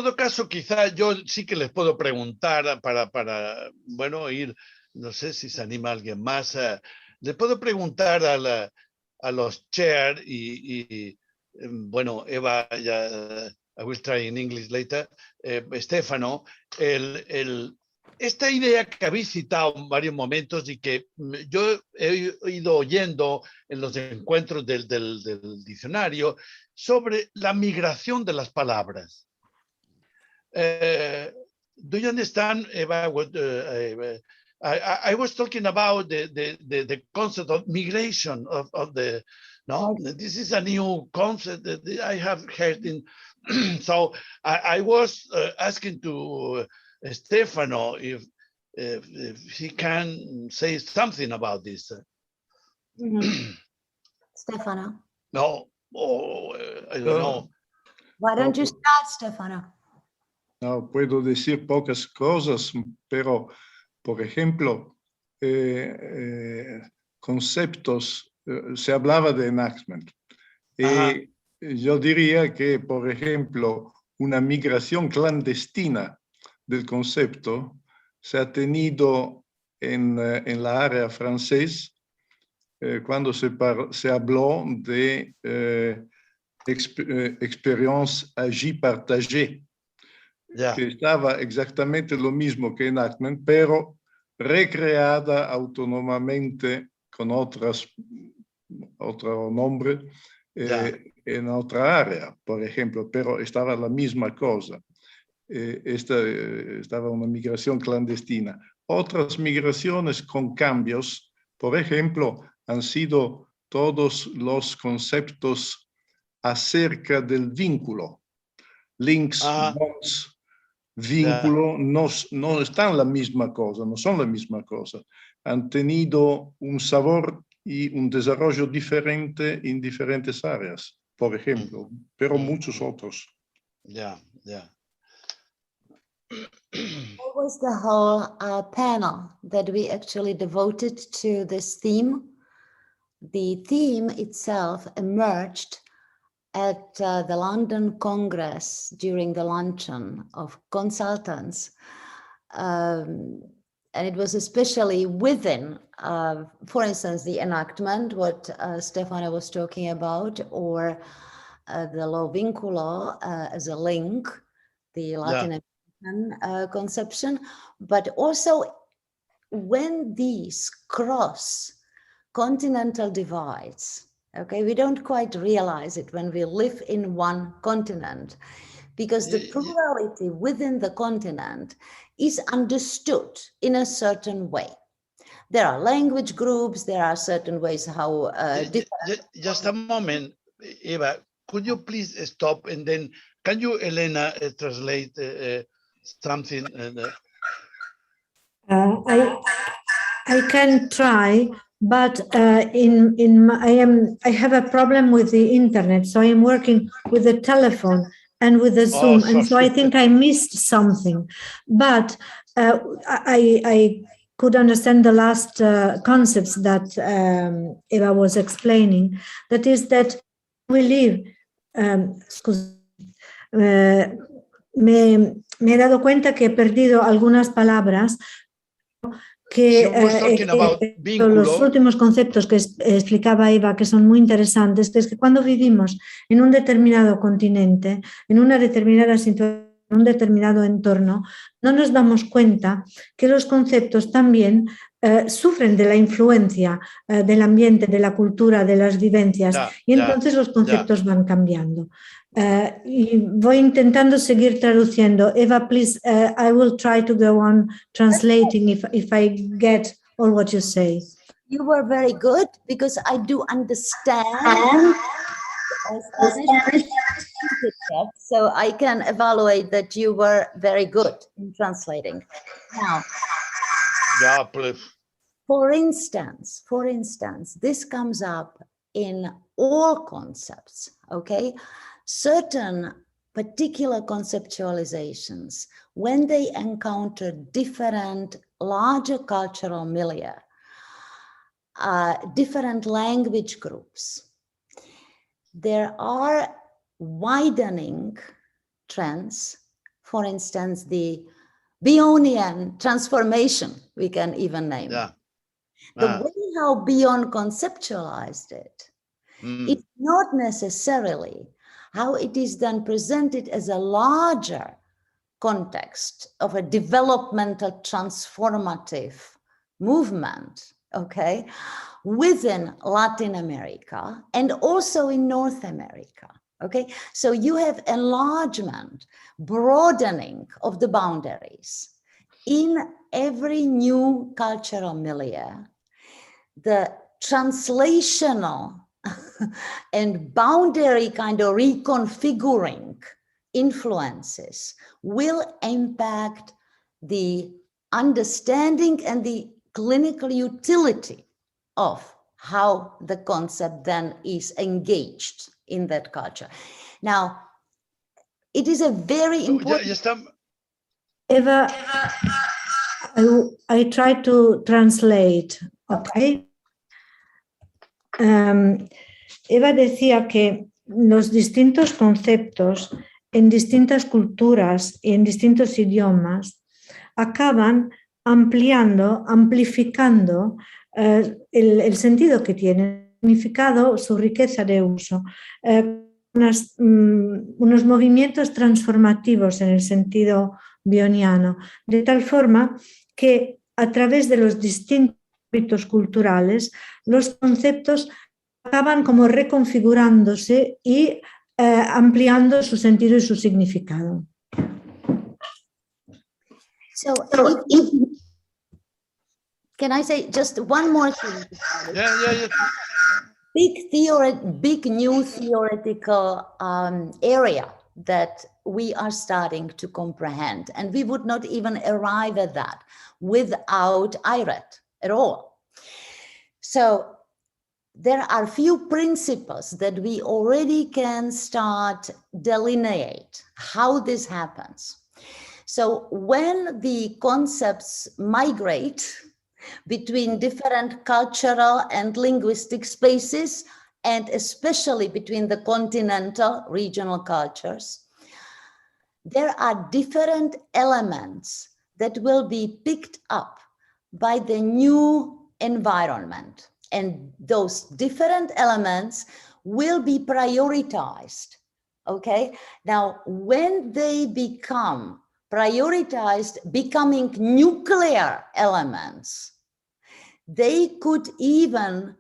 todo caso, quizá yo sí que les puedo preguntar para bueno, ir, no sé si se anima alguien más. Les puedo preguntar a los chair bueno, Eva, ya, I will try in English later, Stefano, esta idea que habéis citado en varios momentos y que yo he ido oyendo en los encuentros del diccionario sobre la migración de las palabras. Do you understand, Eva, what I was talking about the concept of migration of the, no, this is a new concept that I have heard in, so I was asking to Stefano if he can say something about this. Stefano? No, I don't know. Why don't you start, Stefano? No, puedo decir pocas cosas, pero, por ejemplo, conceptos, se hablaba de enactment. Yo diría que, por ejemplo, una migración clandestina del concepto se ha tenido en la área francesa cuando se habló de expérience agée partagée, que estaba exactamente lo mismo que enactment, pero recreada autónomamente con otro nombre en otra área, por ejemplo, pero estaba la misma cosa. Estaba una migración clandestina. Otras migraciones con cambios, por ejemplo, han sido todos los conceptos acerca del vínculo. Links, bonds, vínculo, no están la misma cosa, no son la misma cosa. Han tenido un sabor y un desarrollo diferente en diferentes áreas, por ejemplo, pero muchos otros. What was the whole panel that we actually devoted to this theme? The theme itself emerged at the London Congress during the luncheon of consultants. And it was especially within, for instance, the enactment, what Stefano was talking about, or the law vinculo as a link, the Latin American conception, but also when these cross continental divides, okay, we don't quite realize it when we live in one continent, because the plurality within the continent is understood in a certain way. There are language groups, there are certain ways how just a moment, Eva, could you please stop, and then can you, Elena, translate something? I can try, but I have a problem with the internet, so I am working with the telephone and with the Zoom, and so I think I missed something. But I could understand the last concepts that Eva was explaining. That is that we live. Me he dado cuenta que he perdido algunas palabras que los últimos conceptos que explicaba Eva, que son muy interesantes, que es que cuando vivimos en un determinado continente, en una determinada situación, en un determinado entorno, no nos damos cuenta que los conceptos también sufren de la influencia del ambiente, de la cultura, de las vivencias, y entonces los conceptos van cambiando. Y voy intentando seguir traduciendo. Eva, please, I will try to go on translating if I get all what you say. You were very good, because I do understand Spanish, so I can evaluate that you were very good in translating. Now, for instance, this comes up in all concepts, okay? Certain particular conceptualizations, when they encounter different larger cultural milieu, different language groups, there are widening trends for instance, the Bionian transformation, we can even name it. The way how Bion conceptualized it, it's not necessarily how it is then presented as a larger context of a developmental transformative movement, okay, within Latin America and also in North America, okay? So you have enlargement, broadening of the boundaries in every new cultural milieu. The translational and boundary kind of reconfiguring influences will impact the understanding and the clinical utility of how the concept then is engaged in that culture. Now, it is a very important... Eva, I try to translate, okay? Eva decía que los distintos conceptos en distintas culturas y en distintos idiomas acaban amplificando el sentido que tiene, significado, su riqueza de uso, unos movimientos transformativos en el sentido bioniano, de tal forma que a través de los distintos ámbitos culturales, los conceptos acaban como reconfigurándose y ampliando su sentido y su significado. So, can I say just one more thing? Yeah. Big new theoretical area that we are starting to comprehend, and we would not even arrive at that without IRED at all. So there are few principles that we already can start delineate how this happens. So when the concepts migrate between different cultural and linguistic spaces, and especially between the continental regional cultures, there are different elements that will be picked up by the new environment. And those different elements will be prioritized, okay? Now, when they become prioritized, becoming nuclear elements, they could even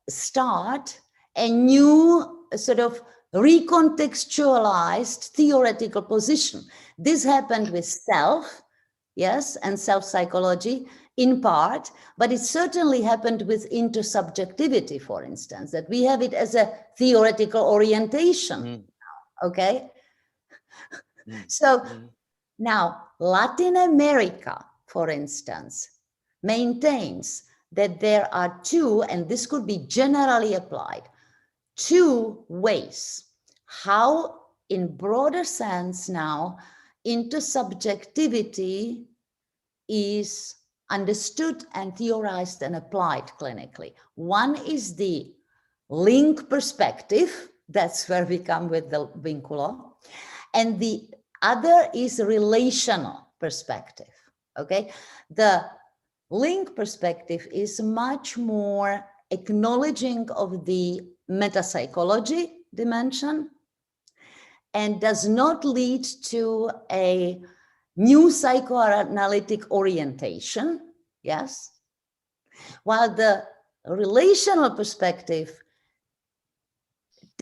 start a new sort of recontextualized theoretical position. This happened with self, yes, and self-psychology in part, but it certainly happened with intersubjectivity, for instance, that we have it as a theoretical orientation, okay? So now Latin America, for instance, maintains that there are two, and this could be generally applied, two ways how, in broader sense now, intersubjectivity is understood and theorized and applied clinically. One is the link perspective, that's where we come with the vinculo, and the other is relational perspective, okay? The link perspective is much more acknowledging of the metapsychology dimension and does not lead to a new psychoanalytic orientation, yes? While the relational perspective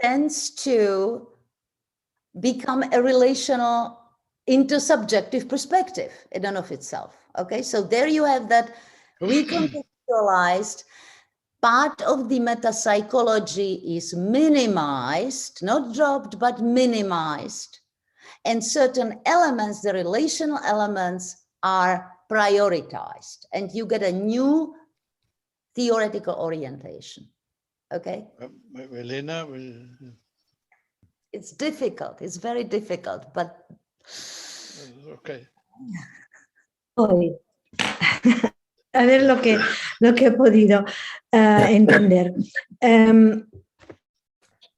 tends to become a relational intersubjective perspective in and of itself, okay? So there you have that recontextualized part of the metapsychology is minimized, not dropped, but minimized. And certain elements, the relational elements, are prioritized. And you get a new theoretical orientation, okay? Elena? It's difficult, it's very difficult, but... Okay. A ver lo que he podido entender.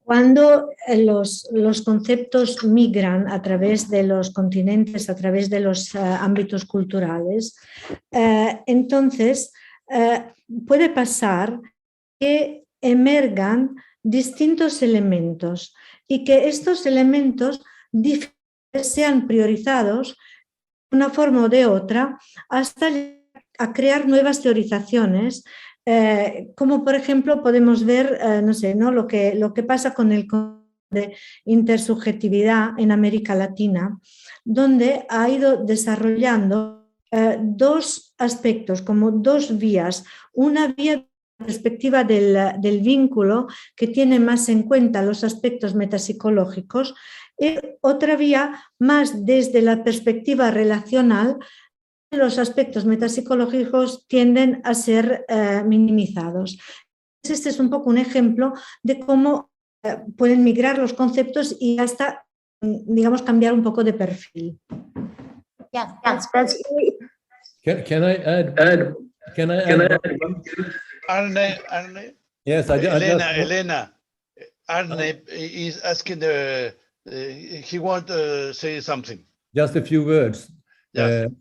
Cuando los conceptos migran a través de los continentes, a través de los ámbitos culturales, entonces puede pasar que emergan distintos elementos y que estos elementos sean priorizados de una forma o de otra hasta a crear nuevas teorizaciones, como por ejemplo podemos ver, no sé, ¿no? Lo que pasa con el concepto de intersubjetividad en América Latina, donde ha ido desarrollando dos aspectos, como dos vías. Una vía de la perspectiva del vínculo, que tiene más en cuenta los aspectos metapsicológicos, y otra vía más desde la perspectiva relacional. Los aspectos metapsicológicos tienden a ser minimizados. Este es un poco un ejemplo de cómo pueden migrar los conceptos y hasta, digamos, cambiar un poco de perfil. Yeah, that's Can I add? Can I add? Arne. Yes, Elena. Arne is asking he want to say something. Just a few words. Yes.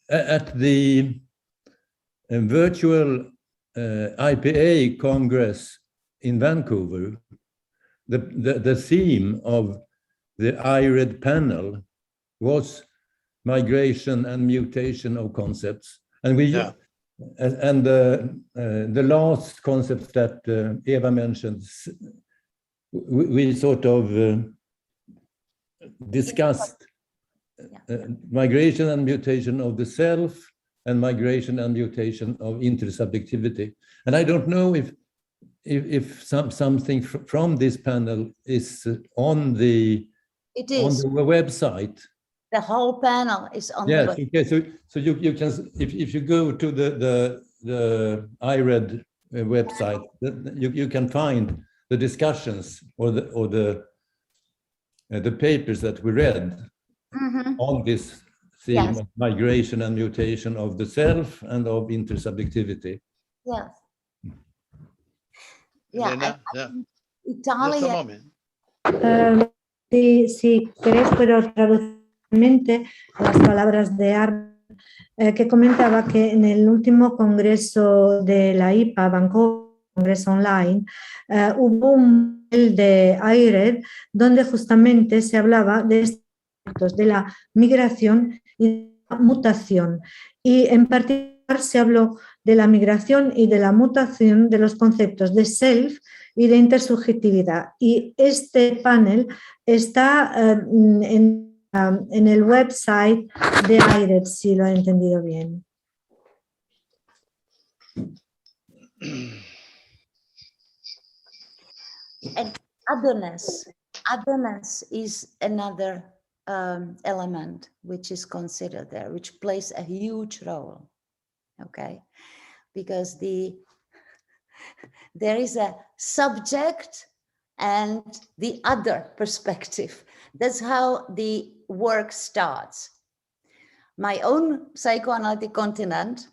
At the virtual IPA Congress in Vancouver, the theme of the IRED panel was migration and mutation of concepts, and the last concept that Eva mentioned, we sort of discussed migration and mutation of the self and migration and mutation of intersubjectivity. And I don't know if something from this panel is on the website. The whole panel is on the website. Okay, so you can, if you go to the IRED website, you can find the discussions or the papers that we read on this theme of migration and mutation of the self and of intersubjectivity. Yes. Elena, Italia. Si queréis puedo traducir las palabras de Arne, que comentaba que en el último congreso de la IPA, Vancouver, congreso online, hubo un panel de IRED donde justamente se hablaba de estos aspectos de la migración y la mutación, y en particular se habló de la migración y de la mutación de los conceptos de self y de intersubjetividad, y este panel está en el website de IRED, si lo he entendido bien. And otherness is another element which is considered there, which plays a huge role, okay? Because there is a subject and the other perspective. That's how the work starts. My own psychoanalytic continent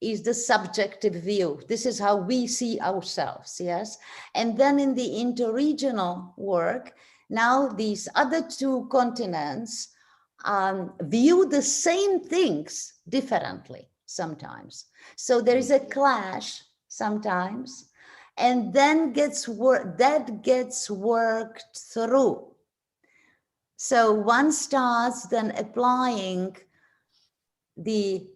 is the subjective view. This is how we see ourselves, yes? And then in the interregional work, now these other two continents view the same things differently sometimes. So there is a clash sometimes, and then that gets worked through. So one starts then applying the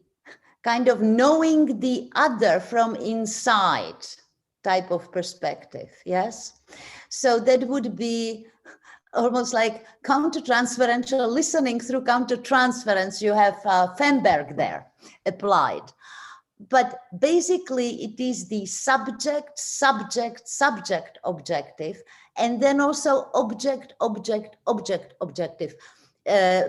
kind of knowing the other from inside type of perspective, yes? So that would be almost like countertransferential listening through countertransference. You have Fenberg there applied. But basically it is the subject, objective, and then also object, objective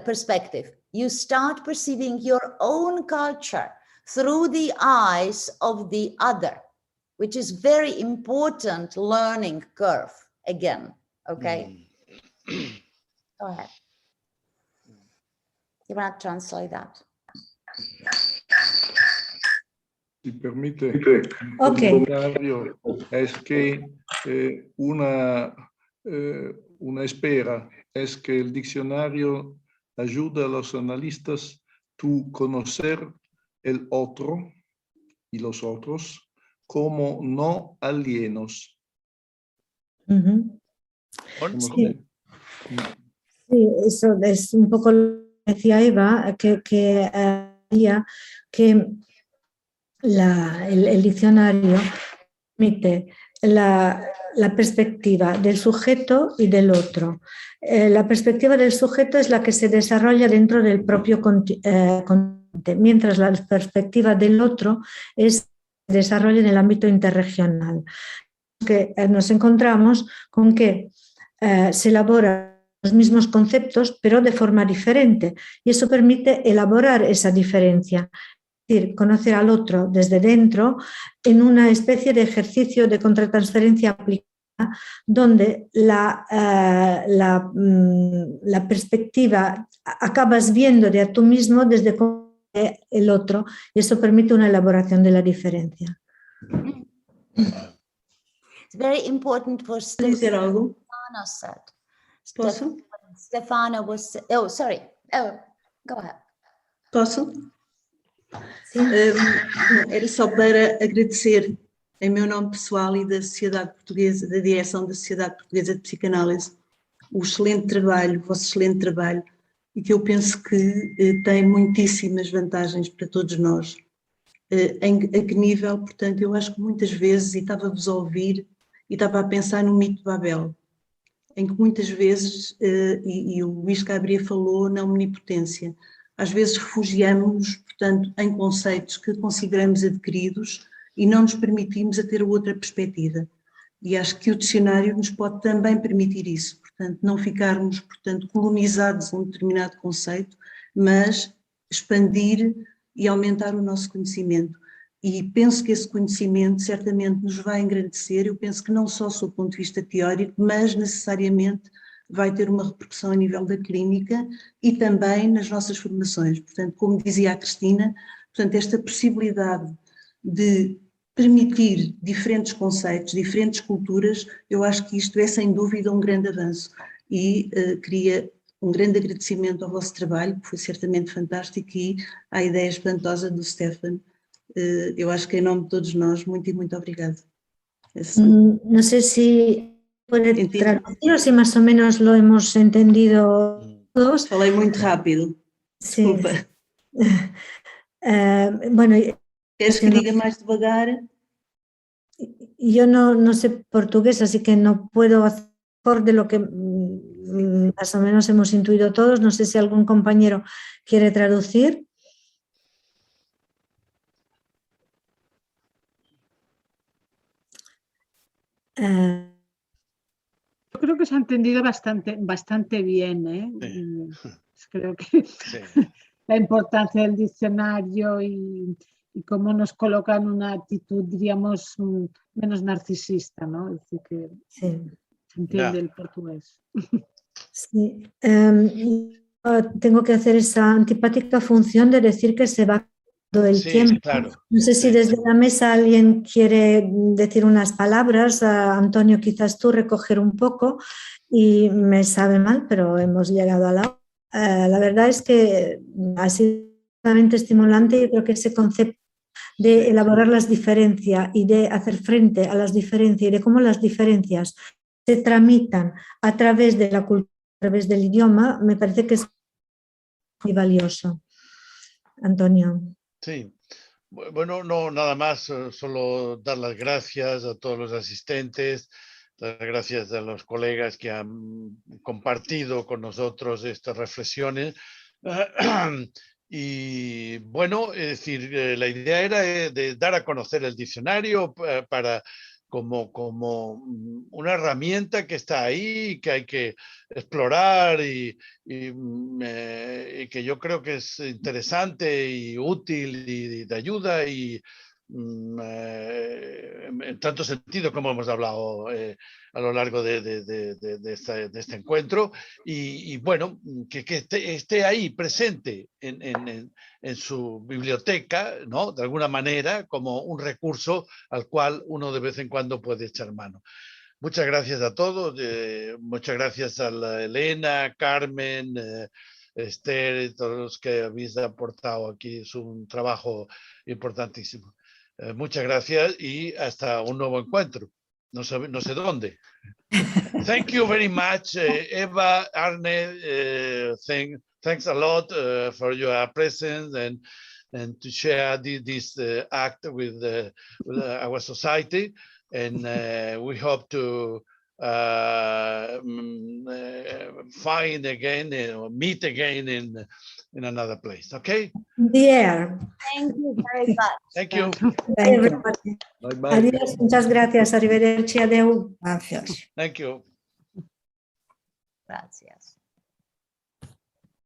perspective. You start perceiving your own culture through the eyes of the other, which is very important learning curve again, okay? Go ahead. You want to translate that? Si permite, un comentario es que una una espera es que el diccionario ayuda a los analistas a conocer el otro y los otros como no alienos. Sí. Sí, eso es un poco lo que decía Eva, que el diccionario permite la perspectiva del sujeto y del otro. La perspectiva del sujeto es la que se desarrolla dentro del propio continente, mientras la perspectiva del otro se desarrolla en el ámbito interregional. Que nos encontramos con que se elaboran los mismos conceptos, pero de forma diferente, y eso permite elaborar esa diferencia. Es decir, conocer al otro desde dentro en una especie de ejercicio de contratransferencia aplicada, donde la perspectiva acabas viendo de a tú mismo desde el otro, y eso permite una elaboración de la diferencia. It's very important for dizer algo? Stefano said. Posso? Stefano was, oh, sorry. Oh, go ahead. Posso? Era só para agradecer em meu nome pessoal e da Sociedade Portuguesa, da direção da Sociedade Portuguesa de Psicanálise, o excelente trabalho, o vosso excelente trabalho, e que eu penso que tem muitíssimas vantagens para todos nós. A que nível, portanto, eu acho que muitas vezes, e estava-vos a ouvir, e estava a pensar no mito de Babel, em que muitas vezes, e o Luís Cabria falou na omnipotência, às vezes refugiamos-nos, portanto, em conceitos que consideramos adquiridos e não nos permitimos a ter outra perspectiva. E acho que o dicionário nos pode também permitir isso, portanto, não ficarmos, portanto, colonizados a um determinado conceito, mas expandir e aumentar o nosso conhecimento. E penso que esse conhecimento certamente nos vai engrandecer, eu penso que não só sob o ponto de vista teórico, mas necessariamente vai ter uma repercussão a nível da clínica e também nas nossas formações. Portanto, como dizia a Cristina, portanto, esta possibilidade de permitir diferentes conceitos, diferentes culturas, eu acho que isto é sem dúvida um grande avanço e queria um grande agradecimento ao vosso trabalho, que foi certamente fantástico, e à ideia espantosa do Stefan. Eu acho que em nome de todos nós, muito e muito obrigado. No sé si puede traducir o si más o menos lo hemos entendido todos. Falei muito rápido, desculpa. Sí. Bueno, ¿quieres que diga más devagar? Yo no sé portugués, así que no puedo hacer mejor de lo que más o menos hemos intuido todos. No sé si algún compañero quiere traducir. Yo creo que se ha entendido bastante bien, ¿eh? Sí. Creo que sí. La importancia del diccionario y cómo nos coloca en una actitud, diríamos, menos narcisista, ¿no? Es decir, que sí. Se entiende el portugués. Sí. Tengo que hacer esa antipática función de decir que se va todo el tiempo. Claro. No sé si desde la mesa alguien quiere decir unas palabras. Antonio, quizás tú recoger un poco, y me sabe mal, pero hemos llegado a la hora. La verdad es que ha sido realmente estimulante. Yo creo que ese concepto de elaborar las diferencias y de hacer frente a las diferencias y de cómo las diferencias se tramitan a través de la cultura, a través del idioma, me parece que es muy valioso. Antonio. Sí, bueno, no, nada más, solo dar las gracias a todos los asistentes, las gracias a los colegas que han compartido con nosotros estas reflexiones. Y bueno, es decir, la idea era de dar a conocer el diccionario como una herramienta que está ahí, que hay que explorar y que yo creo que es interesante y útil y de ayuda y en tanto sentido como hemos hablado a lo largo de este encuentro y bueno, que esté ahí presente en su biblioteca, ¿no? De alguna manera, como un recurso al cual uno de vez en cuando puede echar mano. Muchas gracias a todos. Muchas gracias a la Elena, Carmen, Esther y todos los que habéis aportado aquí. Es un trabajo importantísimo. Muchas gracias y hasta un nuevo encuentro. No sé dónde. Thank you very much, Eva, Arne. Thanks a lot for your presence and to share this act with our society. And we hope to find again or meet again in another place. Okay. Dear. Thank you very much. Thank you. Everybody. Bye bye. Adiós, muchas gracias. Arrivederci, adeu. Gracias. Thank you. Gracias.